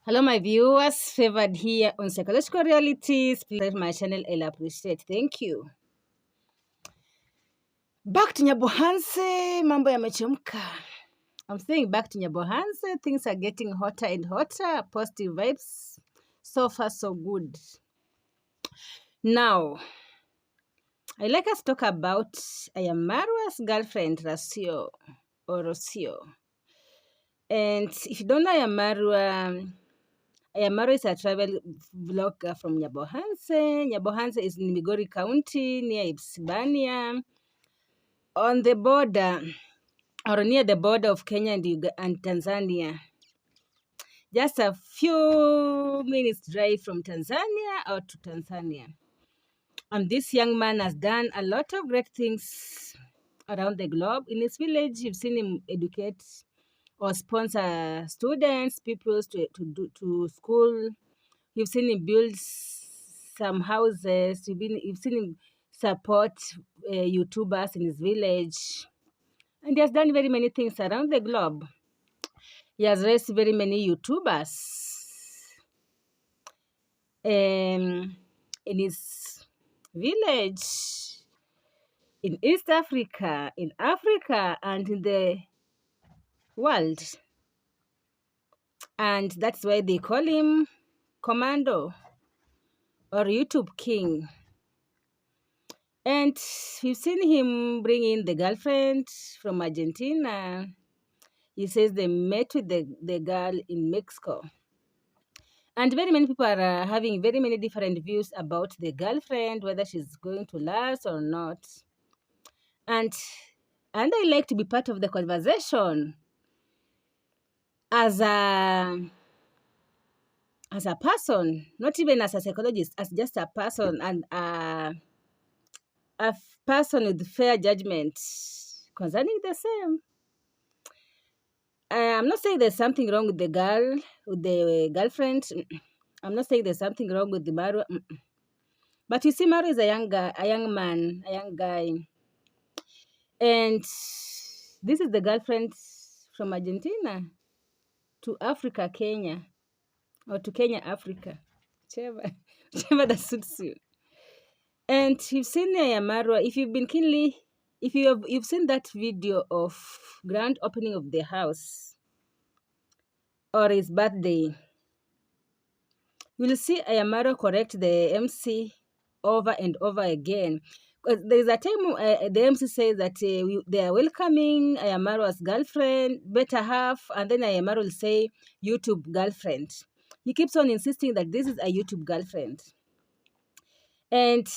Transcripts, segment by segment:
Hello, my viewers. Favored here on Psychological Realities. Please my channel. I'll appreciate. Thank you. Back to Nyabohanse. Mambo yamechemka. I'm saying back to Nyabohanse. Things are getting hotter and hotter. Positive vibes. So far, so good. Now, I'd like us to talk about Marwa's girlfriend, Rasio or Rosio. And if you don't know Marwa is a travel vlogger from Nyabohanse. Nyabohanse is in Migori County, near Ibsibania, on the border, or near the border of Kenya and Tanzania. Just a few minutes drive from Tanzania or to Tanzania. And this young man has done a lot of great things around the globe. In his village, you've seen him educate or sponsor students, pupils to school. You've seen him build some houses. You've seen him support YouTubers in his village. And he has done very many things around the globe. He has raised very many YouTubers in his village, in East Africa, in Africa, and in the world. And that's why they call him Commando or YouTube King. And we've seen him bring in the girlfriend from Argentina. He says they met with the girl in Mexico. And very many people are having very many different views about the girlfriend, whether she's going to last or not. And I like to be part of the conversation as a person, not even as a psychologist, as just a person and a person with fair judgment concerning the same. I'm not saying there's something wrong with the girlfriend. I'm not saying there's something wrong with the Marwa. But you see, Marwa is a young guy, a young man, a young guy. And this is the girlfriend from Argentina to Africa, Kenya, or to Kenya, Africa, whichever that suits you. And you've seen Marwa, if you've been keenly, if you've seen that video of grand opening of the house or his birthday, you'll see Marwa correct the MC over and over again. There's a time the MC says that they are welcoming Marwa's girlfriend, better half, and then Marwa will say YouTube girlfriend. He keeps on insisting that this is a YouTube girlfriend. And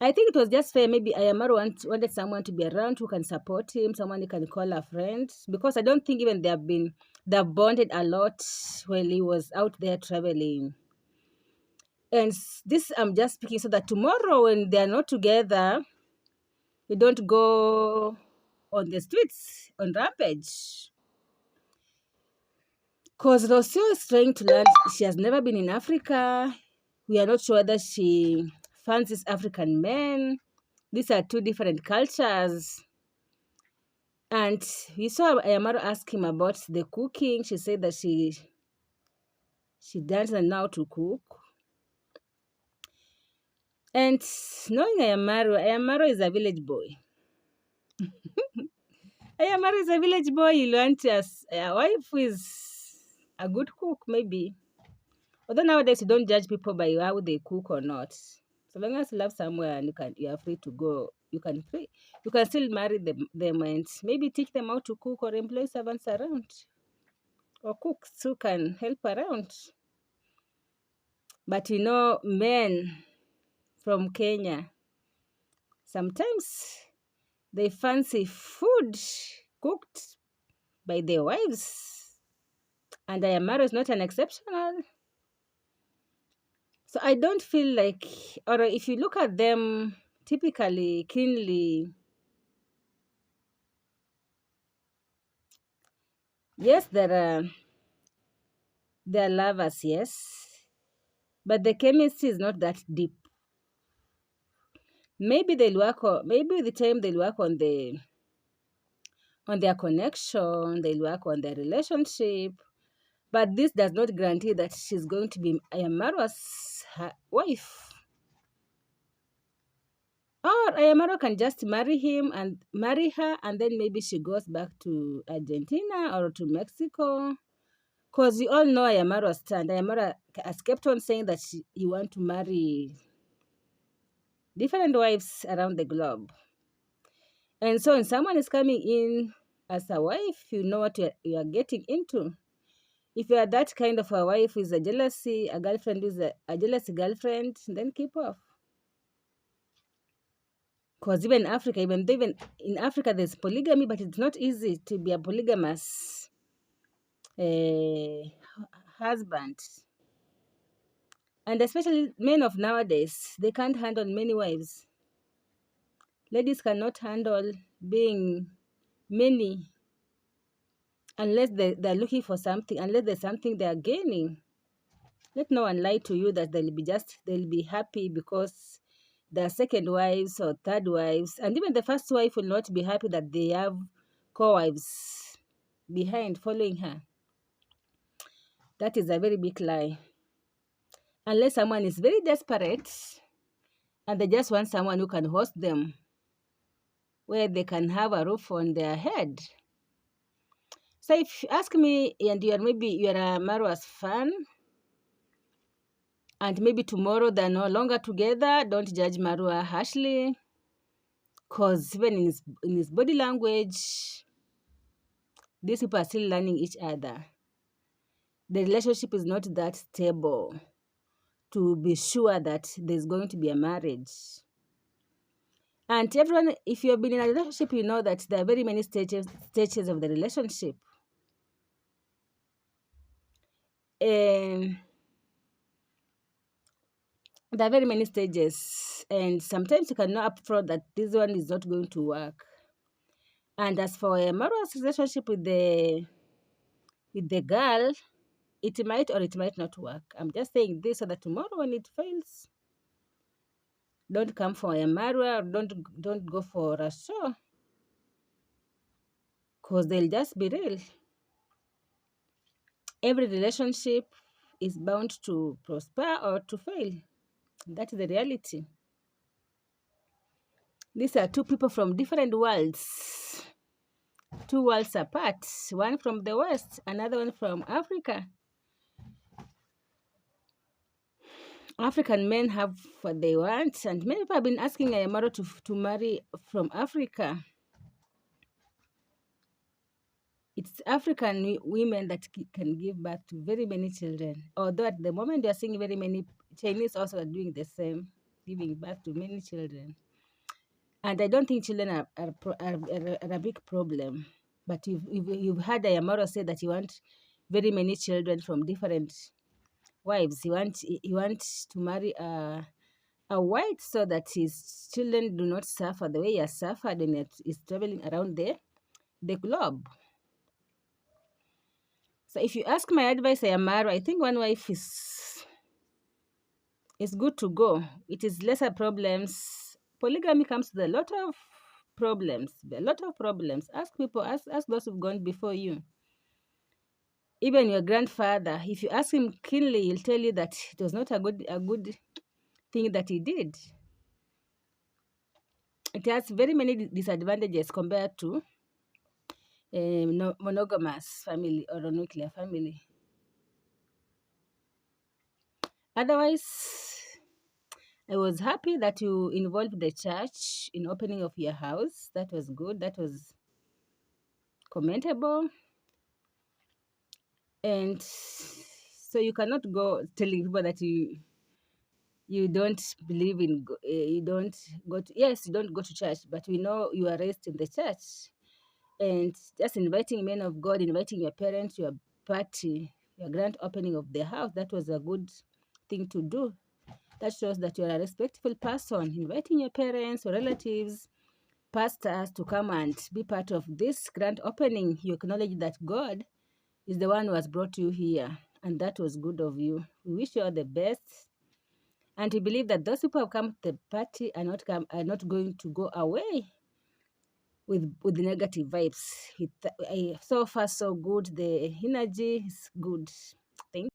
I think it was just fair. Maybe Marwa wanted someone to be around who can support him, someone he can call a friend, because I don't think even they've bonded a lot while he was out there traveling. And this I'm just speaking so that tomorrow when they are not together, you don't go on the streets on rampage. Because Rocio is trying to learn. She has never been in Africa. We are not sure whether she fancies African men. These are two different cultures. And we saw Ayamaro ask him about the cooking. She said that she doesn't know how to cook. And knowing Ayamaro is a village boy. Ayamaro is a village boy. He learned as a wife who is a good cook, maybe. Although nowadays you don't judge people by how they cook or not. So long as you love somewhere and you are free to go, you can still marry them and maybe teach them how to cook or employ servants around. Or cooks who can help around. But men from Kenya, sometimes they fancy food cooked by their wives. And Ayamaro is not an exceptional. So I don't feel like, or if you look at them typically, keenly, yes, they're lovers, yes. But the chemistry is not that deep. Maybe maybe with the time they'll work on their connection, they'll work on their relationship. But this does not guarantee that she's going to be Marwa's wife. Or Marwa can just marry him and marry her, and then maybe she goes back to Argentina or to Mexico. Because you all know Marwa's stand. Marwa has kept on saying that he want to marry different wives around the globe. And so when someone is coming in as a wife, you know what you are getting into. If you are that kind of a wife who is a girlfriend who is a jealous girlfriend, then keep off. Because even though even in Africa there's polygamy, but it's not easy to be a polygamous husband. And especially men of nowadays, they can't handle many wives. Ladies cannot handle being many unless they're looking for something, unless there's something they're gaining. Let no one lie to you that they'll be happy because their second wives or third wives, and even the first wife will not be happy that they have co-wives behind following her. That is a very big lie. Unless someone is very desperate and they just want someone who can host them, where they can have a roof on their head. So if you ask me, and you're a Marwa's fan, and maybe tomorrow they're no longer together, don't judge Marwa harshly, because even in his body language, these people are still learning each other. The relationship is not that stable to be sure that there's going to be a marriage. And everyone, if you've been in a relationship, you know that there are very many stages of the relationship. There are very many stages, and sometimes you can know upfront that this one is not going to work. And as for a Marwa's relationship with the girl, it might or it might not work. I'm just saying this so that tomorrow when it fails, don't come for a Marwa, or don't go for a show, because they'll just be real. Every relationship is bound to prosper or to fail. That is the reality. These are two people from different worlds, two worlds apart, one from the West, another one from Africa. African men have what they want, and many people have been asking Ayamaro to marry from Africa. It's African women that can give birth to very many children. Although at the moment they are seeing very many Chinese also are doing the same, giving birth to many children. And I don't think children are a big problem. But you've heard Ayamaro say that you want very many children from different wives. He wants to marry a white so that his children do not suffer the way he has suffered when he's traveling around the globe. So if you ask my advice, Ayamaro, I think one wife is good to go. It is lesser problems. Polygamy comes with a lot of problems. A lot of problems. Ask people, ask those who've gone before you. Even your grandfather, if you ask him keenly, he'll tell you that it was not a good thing that he did. It has very many disadvantages compared to a monogamous family or a nuclear family. Otherwise, I was happy that you involved the church in opening of your house. That was good. That was commendable. And so you cannot go telling people that you don't believe in, you don't go to, yes, you don't go to church, but we know you are raised in the church. And just inviting men of God, inviting your parents, your party, your grand opening of the house, that was a good thing to do. That shows that you're a respectful person. Inviting your parents or relatives, pastors to come and be part of this grand opening. You acknowledge that God is the one who has brought you here. And that was good of you. We wish you all the best. And we believe that those people who come to the party are not going to go away with the negative vibes. So far so good. The energy is good. Thank